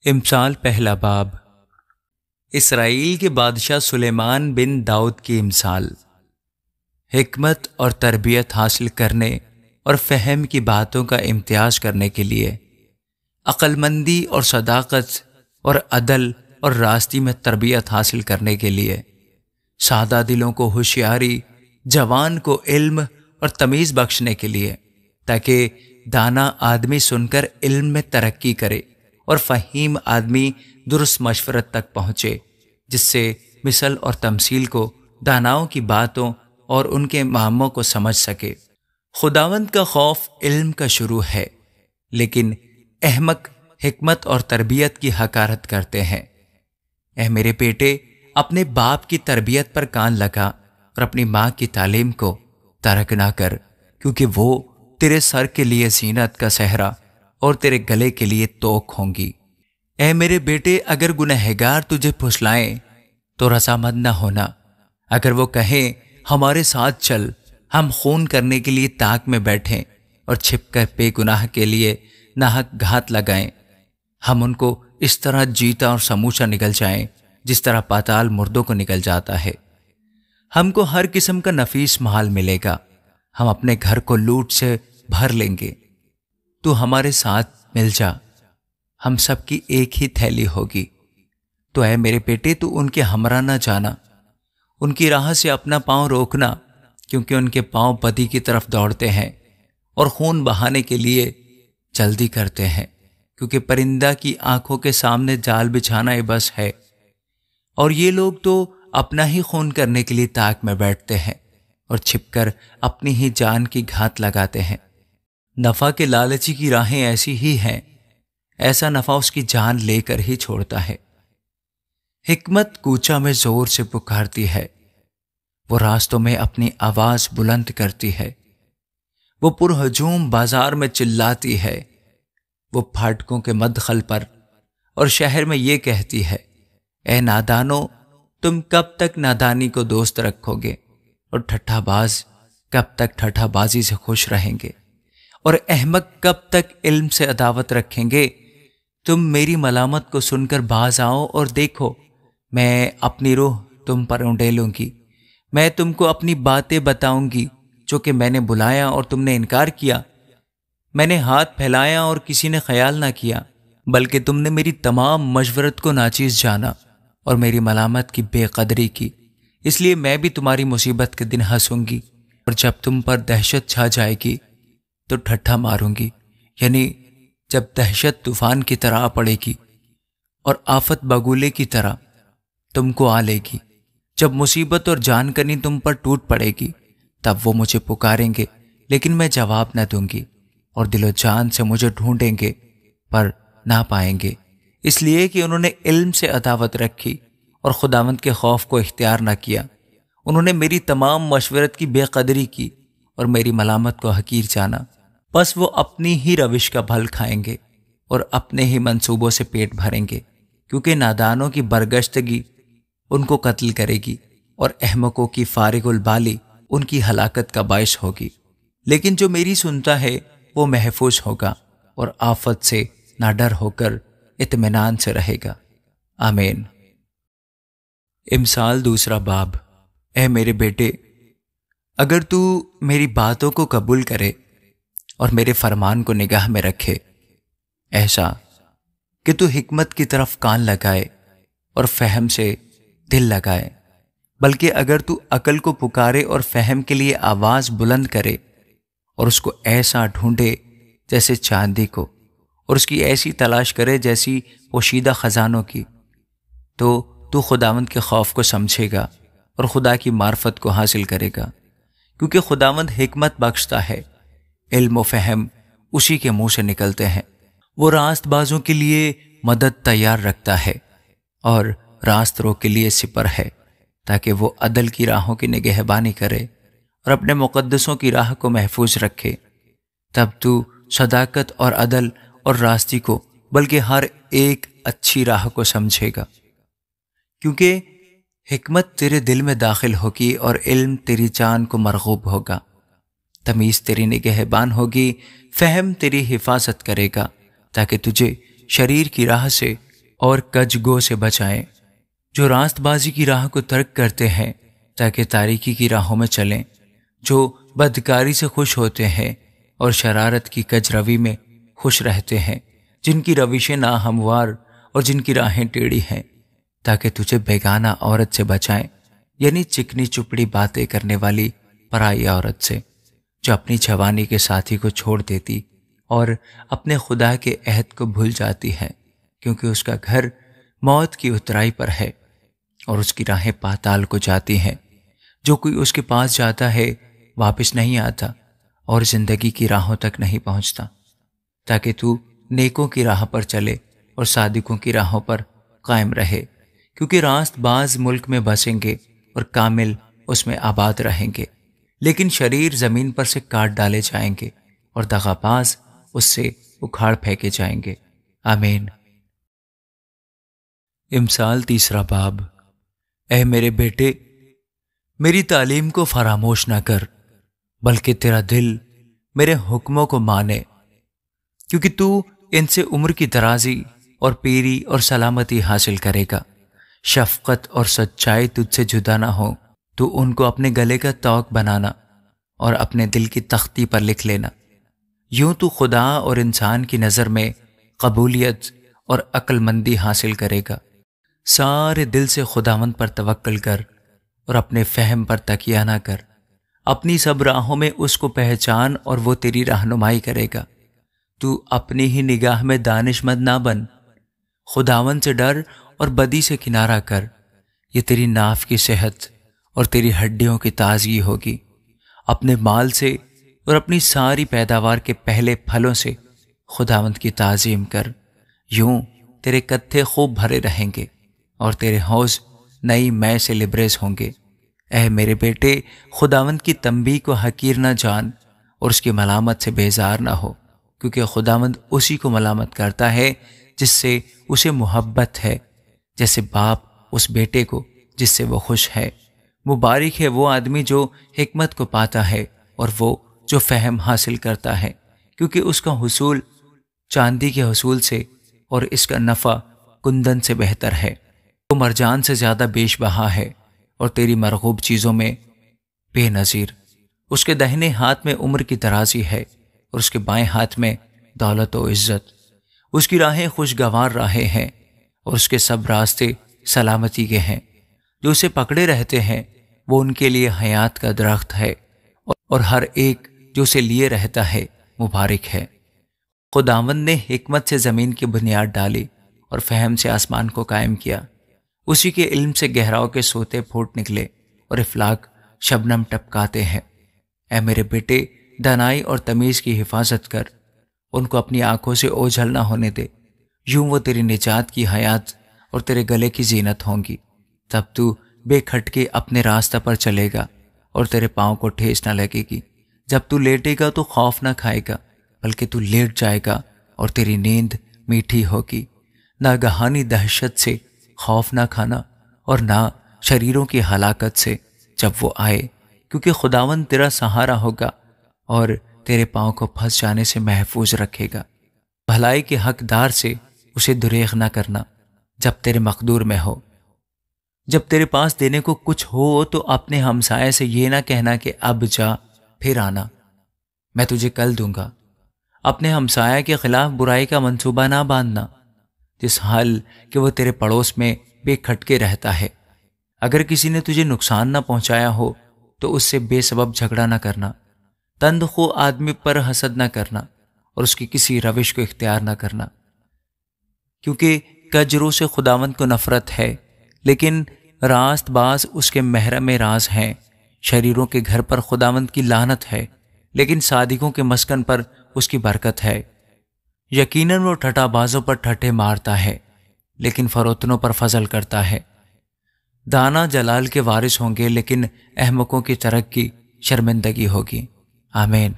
امثال پہلا باب۔ اسرائیل کے بادشاہ سلیمان بن داؤد کی امثال۔ حکمت اور تربیت حاصل کرنے اور فہم کی باتوں کا امتیاز کرنے کے لیے، عقل مندی اور صداقت اور عدل اور راستی میں تربیت حاصل کرنے کے لیے، سادہ دلوں کو ہوشیاری، جوان کو علم اور تمیز بخشنے کے لیے، تاکہ دانا آدمی سن کر علم میں ترقی کرے اور فہیم آدمی درست مشورت تک پہنچے، جس سے مثل اور تمثیل کو داناؤں کی باتوں اور ان کے معاموں کو سمجھ سکے۔ خداوند کا خوف علم کا شروع ہے، لیکن احمق حکمت اور تربیت کی حقارت کرتے ہیں۔ اے میرے بیٹے، اپنے باپ کی تربیت پر کان لگا اور اپنی ماں کی تعلیم کو ترک نہ کر، کیونکہ وہ تیرے سر کے لیے زینت کا صحرا اور تیرے گلے کے لیے توق ہوں گی۔ اے میرے بیٹے، اگر گنہگار تجھے پھسلائیں تو رضامند نہ ہونا۔ اگر وہ کہیں ہمارے ساتھ چل، ہم خون کرنے کے لیے تاک میں بیٹھیں اور چھپ کر بے گناہ کے لیے ناحق گھات لگائیں، ہم ان کو اس طرح جیتا اور سموچا نگل جائیں جس طرح پاتال مردوں کو نگل جاتا ہے۔ ہم کو ہر قسم کا نفیس مال ملے گا، ہم اپنے گھر کو لوٹ سے بھر لیں گے۔ تو ہمارے ساتھ مل جا، ہم سب کی ایک ہی تھیلی ہوگی۔ تو اے میرے بیٹے، تو ان کے ہمراہ نہ جانا، ان کی راہ سے اپنا پاؤں روکنا، کیونکہ ان کے پاؤں بدی کی طرف دوڑتے ہیں اور خون بہانے کے لیے جلدی کرتے ہیں، کیونکہ پرندہ کی آنکھوں کے سامنے جال بچھانا بس ہے، اور یہ لوگ تو اپنا ہی خون کرنے کے لیے تاک میں بیٹھتے ہیں اور چھپ کر اپنی ہی جان کی گھات لگاتے ہیں۔ نفع کے لالچی کی راہیں ایسی ہی ہیں، ایسا نفع اس کی جان لے کر ہی چھوڑتا ہے۔ حکمت کوچہ میں زور سے پکارتی ہے، وہ راستوں میں اپنی آواز بلند کرتی ہے، وہ پرہجوم بازار میں چلاتی ہے، وہ پھاٹکوں کے مدخل پر اور شہر میں یہ کہتی ہے، اے نادانو، تم کب تک نادانی کو دوست رکھو گے اور ٹھٹھا باز کب تک ٹھٹھا بازی سے خوش رہیں گے، اور احمق کب تک علم سے عداوت رکھیں گے؟ تم میری ملامت کو سن کر باز آؤ اور دیکھو، میں اپنی روح تم پر اونڈیلوں گی، میں تم کو اپنی باتیں بتاؤں گی جو کہ میں نے بلایا اور تم نے انکار کیا، میں نے ہاتھ پھیلایا اور کسی نے خیال نہ کیا، بلکہ تم نے میری تمام مشورت کو ناچیز جانا اور میری ملامت کی بے قدری کی۔ اس لیے میں بھی تمہاری مصیبت کے دن ہنسوں گی، اور جب تم پر دہشت چھا جائے گی تو ٹھٹھا ماروں گی، یعنی جب دہشت طوفان کی طرح آ پڑے گی اور آفت بگولے کی طرح تم کو آ لے گی، جب مصیبت اور جان کنی تم پر ٹوٹ پڑے گی، تب وہ مجھے پکاریں گے لیکن میں جواب نہ دوں گی، اور دل و جان سے مجھے ڈھونڈیں گے پر نہ پائیں گے، اس لیے کہ انہوں نے علم سے عداوت رکھی اور خداوند کے خوف کو اختیار نہ کیا۔ انہوں نے میری تمام مشورت کی بے قدری کی اور میری ملامت کو حقیر جانا، بس وہ اپنی ہی روش کا پھل کھائیں گے اور اپنے ہی منصوبوں سے پیٹ بھریں گے، کیونکہ نادانوں کی برگشتگی ان کو قتل کرے گی اور احمقوں کی فارغ البالی ان کی ہلاکت کا باعث ہوگی۔ لیکن جو میری سنتا ہے وہ محفوظ ہوگا اور آفت سے نہ ڈر ہو کر اطمینان سے رہے گا۔ آمین۔ امثال دوسرا باب۔ اے میرے بیٹے، اگر تو میری باتوں کو قبول کرے اور میرے فرمان کو نگاہ میں رکھے، ایسا کہ تو حکمت کی طرف کان لگائے اور فہم سے دل لگائے، بلکہ اگر تو عقل کو پکارے اور فہم کے لیے آواز بلند کرے اور اس کو ایسا ڈھونڈے جیسے چاندی کو، اور اس کی ایسی تلاش کرے جیسی پوشیدہ خزانوں کی، تو خداوند کے خوف کو سمجھے گا اور خدا کی معرفت کو حاصل کرے گا، کیونکہ خداوند حکمت بخشتا ہے، علم و فہم اسی کے منہ سے نکلتے ہیں۔ وہ راست بازوں کے لیے مدد تیار رکھتا ہے اور راست رو کے لیے سپر ہے، تاکہ وہ عدل کی راہوں کی نگہبانی کرے اور اپنے مقدسوں کی راہ کو محفوظ رکھے۔ تب تو صداقت اور عدل اور راستی کو، بلکہ ہر ایک اچھی راہ کو سمجھے گا، کیونکہ حکمت تیرے دل میں داخل ہوگی اور علم تیری جان کو مرغوب ہوگا، تمیز تیری نگہبان ہوگی، فہم تیری حفاظت کرے گا، تاکہ تجھے شریر کی راہ سے اور کج گو سے بچائیں، جو راست بازی کی راہ کو ترک کرتے ہیں تاکہ تاریکی کی راہوں میں چلیں، جو بدکاری سے خوش ہوتے ہیں اور شرارت کی کج روی میں خوش رہتے ہیں، جن کی روشیں ناہموار اور جن کی راہیں ٹیڑھی ہیں، تاکہ تجھے بیگانہ عورت سے بچائیں، یعنی چکنی چپڑی باتیں کرنے والی پرائی عورت سے، جو اپنی جوانی کے ساتھی کو چھوڑ دیتی اور اپنے خدا کے عہد کو بھول جاتی ہے، کیونکہ اس کا گھر موت کی اترائی پر ہے اور اس کی راہیں پاتال کو جاتی ہیں۔ جو کوئی اس کے پاس جاتا ہے واپس نہیں آتا اور زندگی کی راہوں تک نہیں پہنچتا، تاکہ تو نیکوں کی راہ پر چلے اور صادقوں کی راہوں پر قائم رہے، کیونکہ راست باز ملک میں بسیں گے اور کامل اس میں آباد رہیں گے، لیکن شریر زمین پر سے کاٹ ڈالے جائیں گے اور دغا باز اس سے اکھاڑ پھینکے جائیں گے۔ آمین۔ امثال 3 باب۔ اے میرے بیٹے، میری تعلیم کو فراموش نہ کر، بلکہ تیرا دل میرے حکموں کو مانے، کیونکہ تو ان سے عمر کی درازی اور پیری اور سلامتی حاصل کرے گا۔ شفقت اور سچائی تجھ سے جدا نہ ہو، تو ان کو اپنے گلے کا طوق بنانا اور اپنے دل کی تختی پر لکھ لینا۔ یوں تو خدا اور انسان کی نظر میں قبولیت اور عقل مندی حاصل کرے گا۔ سارے دل سے خداوند پر توکل کر اور اپنے فہم پر تکیہ نہ کر، اپنی سب راہوں میں اس کو پہچان اور وہ تیری رہنمائی کرے گا۔ تو اپنی ہی نگاہ میں دانش مند نہ بن، خداوند سے ڈر اور بدی سے کنارہ کر، یہ تیری ناف کی صحت اور تیری ہڈیوں کی تازگی ہوگی۔ اپنے مال سے اور اپنی ساری پیداوار کے پہلے پھلوں سے خداوند کی تعظیم کر، یوں تیرے کتھے خوب بھرے رہیں گے اور تیرے حوض نئی مے سے لبریز ہوں گے۔ اے میرے بیٹے، خداوند کی تنبیہ کو حقیر نہ جان اور اس کی ملامت سے بیزار نہ ہو، کیونکہ خداوند اسی کو ملامت کرتا ہے جس سے اسے محبت ہے، جیسے باپ اس بیٹے کو جس سے وہ خوش ہے۔ مبارک ہے وہ آدمی جو حکمت کو پاتا ہے اور وہ جو فہم حاصل کرتا ہے، کیونکہ اس کا حصول چاندی کے حصول سے اور اس کا نفع کندن سے بہتر ہے۔ وہ مرجان سے زیادہ بیش بہا ہے اور تیری مرغوب چیزوں میں بے نظیر۔ اس کے دہنے ہاتھ میں عمر کی درازی ہے اور اس کے بائیں ہاتھ میں دولت و عزت۔ اس کی راہیں خوشگوار راہیں ہیں اور اس کے سب راستے سلامتی کے ہیں۔ جو اسے پکڑے رہتے ہیں وہ ان کے لیے حیات کا درخت ہے، اور ہر ایک جو اسے لیے رہتا ہے مبارک ہے۔ خداوند نے حکمت سے زمین کی بنیاد ڈالی اور فہم سے آسمان کو قائم کیا۔ اسی کے علم سے گہراؤں کے سوتے پھوٹ نکلے اور افلاک شبنم ٹپکاتے ہیں۔ اے میرے بیٹے، دانائی اور تمیز کی حفاظت کر، ان کو اپنی آنکھوں سے اوجھل نہ ہونے دے، یوں وہ تیری نجات کی حیات اور تیرے گلے کی زینت ہوں گی۔ تب تو بے کھٹکے اپنے راستہ پر چلے گا اور تیرے پاؤں کو ٹھیس نہ لگے گی۔ جب تو لیٹے گا تو خوف نہ کھائے گا، بلکہ تو لیٹ جائے گا اور تیری نیند میٹھی ہوگی۔ ناگہانی دہشت سے خوف نہ کھانا اور نہ شریروں کی ہلاکت سے جب وہ آئے، کیونکہ خداوند تیرا سہارا ہوگا اور تیرے پاؤں کو پھنس جانے سے محفوظ رکھے گا۔ بھلائی کے حقدار سے اسے دریغ نہ کرنا جب تیرے مقدور میں ہو۔ جب تیرے پاس دینے کو کچھ ہو تو اپنے ہمسائے سے یہ نہ کہنا کہ اب جا پھر آنا، میں تجھے کل دوں گا۔ اپنے ہمسایہ کے خلاف برائی کا منصوبہ نہ باندھنا، جس حال کہ وہ تیرے پڑوس میں بے کھٹکے رہتا ہے۔ اگر کسی نے تجھے نقصان نہ پہنچایا ہو تو اس سے بے سبب جھگڑا نہ کرنا۔ تند خو آدمی پر حسد نہ کرنا اور اس کی کسی روش کو اختیار نہ کرنا، کیونکہ کجرو سے خداوند کو نفرت ہے، لیکن راست باز اس کے محرم راز ہیں۔ شریروں کے گھر پر خداوند کی لعنت ہے، لیکن صادقوں کے مسکن پر اس کی برکت ہے۔ یقیناً وہ ٹھٹا بازوں پر ٹھٹے مارتا ہے، لیکن فروتنوں پر فضل کرتا ہے۔ دانا جلال کے وارث ہوں گے، لیکن احمقوں کی ترقی شرمندگی ہوگی۔ آمین۔